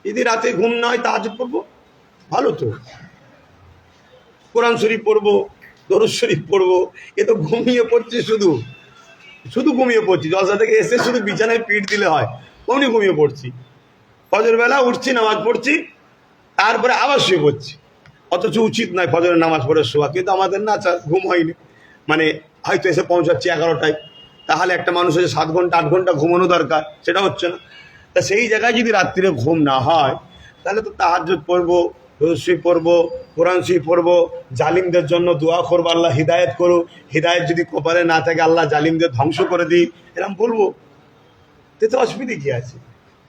যদি রাতে ঘুম না হয় তাহাজ্জুদ পড়বো, ভালো তো। কোরআন শরীফ পড়বো, দরুদ শরীফ পড়বো, এ তো ঘুমিয়ে পড়ছি, শুধু শুধু ঘুমিয়ে পড়ছি। জলসা থেকে এসে শুধু বিছানায় পিঠ দিলে হয়, অমনি ঘুমিয়ে পড়ছি। ফজর বেলা উঠছি, নামাজ পড়ছি, তারপরে আবার শুয়ে পড়ছি। অথচ উচিত নয় ফজরের নামাজ পড়ে শোয়া, কিন্তু আমাদের না ঘুম হয়নি। মানে হয়তো এসে পৌঁছাচ্ছি 11টায়, তাহলে একটা মানুষের 7 ঘন্টা 8 ঘন্টা ঘুমানো দরকার, সেটা হচ্ছে না। তা সেই জায়গায় যদি রাত্রিরে ঘুম না হয়, তাহলে তো তাহাজ্জুদ পড়বো, দরুদ শরীফ পড়বো, কোরআন শরীফ পড়বো, জালিমদের জন্য দোয়া করবো, আল্লাহ হিদায়ত করো, হিদায়ত যদি কপালে না থাকে আল্লাহ জালিমদের ধ্বংস করে দিই, এরকম বলবো। তো অসুবিধে কি আছে?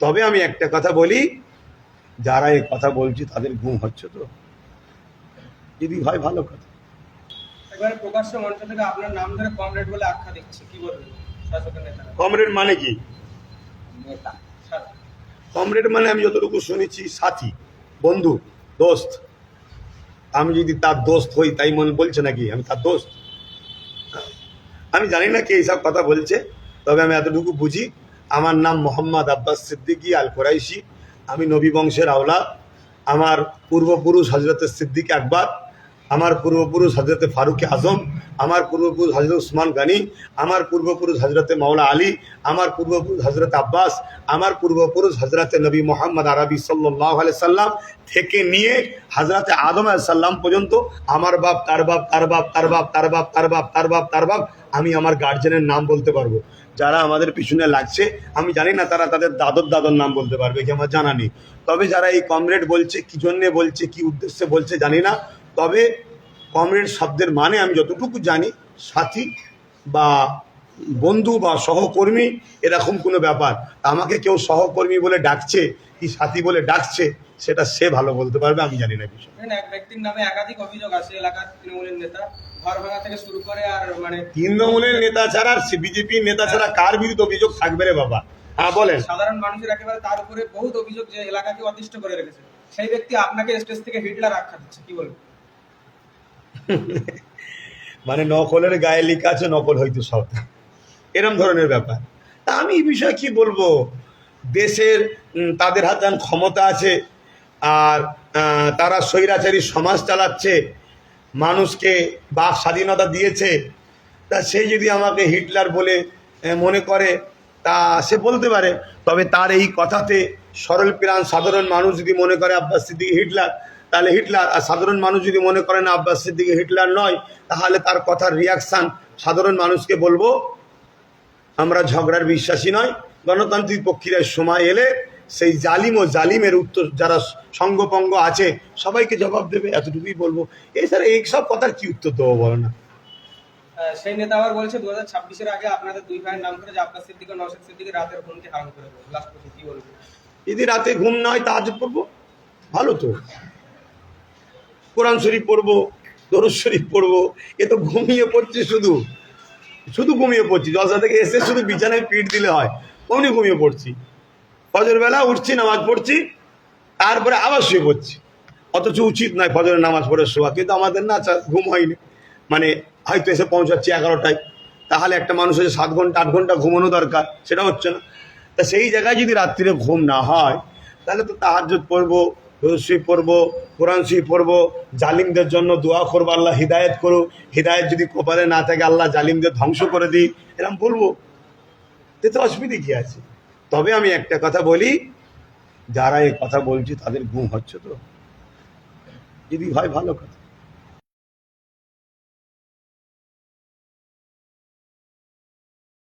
তবে আমি একটা কথা বলি, যারা এই কথা বলছি তাদের ঘুম হচ্ছে তো, যদি হয় ভালো কথা। এবারে প্রকাশ্য মঞ্চ থেকে আপনার নাম ধরে কমরেড বলে আখ্যা দিচ্ছে, কি বলবেন? শাসকের নেতা কমরেড মানে কি? নেতা কমরেড মানে আমি যতটুকু শুনেছি সাথী, বন্ধু, দোস্ত। আমি যদি তার দোস্ত হই তাই মনে বলছে নাকি আমি তার দোস্ত? আমি জানি না কে এইসব কথা বলছে, তবে আমি এতটুকু বুঝি, আমার নাম মোহাম্মদ আব্বাস সিদ্দিকী আল কোরাইশি। আমি নবী বংশের আওলাদ। আমার পূর্বপুরুষ হজরত সিদ্দিক আকবর, আমার পূর্বপুরুষ হজরত ফারুক আজম, আমার পূর্বপুরুষ হজরত উসমান গানি, আমার পূর্বপুরুষ হজরত মাওলা আলী, আমার পূর্বপুরুষ হজরত আব্বাস, আমার পূর্বপুরুষ হজরত নবী মোহাম্মদ আরবি সাল্লাল্লাহু আলাইহি সাল্লাম থেকে নিয়ে হজরত আদম আলাইহিস সালাম পর্যন্ত আমার বাপ, তার বাপ, তার বাপ, তার বাপ, তার বাপ, তার বাপ, তার বাপ, তার বাপ, আমি আমার গার্জেনের নাম বলতে পারবো। যারা আমাদের পিছনে লাগছে, আমি জানি না তারা তাদের দাদর দাদর নাম বলতে পারবে কি, আমার জানা নেই। তবে যারা এই কমরেড বলছে, কি জন্যে বলছে, কি উদ্দেশ্যে বলছে জানি না। তবে কমরেড শব্দের মানে আমি যতটুকু জানি, সাথী বা বন্ধু বা সহকর্মী, এরকম কোনো ব্যাপার। আমাকে কেউ সহকর্মী বলে ডাকছে কি সাথী বলে ডাকছে, সেটা সে ভালো বলতে পারবে, আমি জানি না বিষয়। এক ব্যক্তির নামে একাধিক অভিযোগ আছে, এলাকার তৃণমূলের নেতা ঘর ভাঙা থেকে শুরু করে, আর মানে তৃণমূলের নেতা ছাড়া, বিজেপির নেতা ছাড়া কার বিরুদ্ধে অভিযোগ থাকবে রে বাবা? হ্যাঁ বলেন। সাধারণ মানুষের একেবারে তার উপরে বহুত অভিযোগ যে এলাকাকে অতিষ্ঠ করে রেখেছে, সেই ব্যক্তি আপনাকে স্টেজ থেকে হিটলার আখ্যা দিচ্ছে, কি বলবেন? মানে নকলের গায়ে লেখা আছে নকল হয়তো সব, এরম ধরনের ব্যাপার। তা আমি এই বিষয়ে কি বলবো? দেশের তাদের হাতে ক্ষমতা আছে, আর তারা স্বৈরাচারী সমাজ চালাচ্ছে, মানুষকে বাক স্বাধীনতা দিয়েছে। তা সে যদি আমাকে হিটলার বলে মনে করে, তা সে বলতে পারে। তবে তার এই কথাতে সরল প্রাণ সাধারণ মানুষ যদি মনে করে আব্বাস সিদ্দিকী হিটলার, তাহলে হিটলার। আর সাধারণ মানুষ যদি মনে করে না আব্বাস সিদ্দিকী হিটলার নয়, তাহলে তার কথার রিয়াকশান সাধারণ মানুষকে বলবো, আমরা ঝগড়ার বিশ্বাসী নয়। গণতান্ত্রিক প্রক্রিয়ার সময় এলে সেই জালিম ও জালিমের উত্তর যারা সঙ্গপঙ্গ আছে সবাইকে জবাব দেবে, এতটুকুই বলবো। এছাড়া এইসব কথার কি উত্তর দেবো বলো না? সেই নেতা আবার বলছে 2026-এর আগে আপনাদের দুই ভাইয়ের নাম করে যে আব্বাস সিদ্দিক ও নওশাদ সিদ্দিকী রাতের ঘুমকে হারাম করে দেবে। লাস্ট কথা কি বলবেন? যদি রাতে ঘুম না হয় তাহাজ্জুদ পড়বো, ভালো তো। কোরআন শরীফ পড়বো, দরুদ শরীফ পড়বো, এ তো ঘুমিয়ে পড়ছি, শুধু শুধু ঘুমিয়ে পড়ছি। জলসা থেকে এসে শুধু বিছানায় পিঠ দিলে হয়, অমনি ঘুমিয়ে পড়ছি। ফজর বেলা উঠছি, নামাজ পড়ছি, তারপরে আবার শুয়ে পড়ছি। অথচ উচিত নয় ফজরের নামাজ পড়ে শোয়া, কিন্তু আমাদের না ঘুম হয়নি। মানে হয়তো এসে পৌঁছাচ্ছি 11টায়, তাহলে একটা মানুষের 7 ঘন্টা 8 ঘন্টা ঘুমানো দরকার, সেটা হচ্ছে না। তা সেই জায়গায় যদি রাত্রিরে ঘুম না হয়, তাহলে তো তাহাজ্জুদ পড়বো, দরুদ শরীফ পড়বো, কোরআন শরীফ পড়বো, জালিমদের জন্য দোয়া করবো, আল্লাহ হিদায়ত করো, হিদায়ত যদি কপালে না থাকে আল্লাহ জালিমদের ধ্বংস করে দিই, এরকম বলবো। তো অসুবিধে কি আছে? তবে আমি একটা কথা বলি, যারা এই কথা বলছি তাদের ঘুম হচ্ছে তো, যদি হয় ভালো কথা।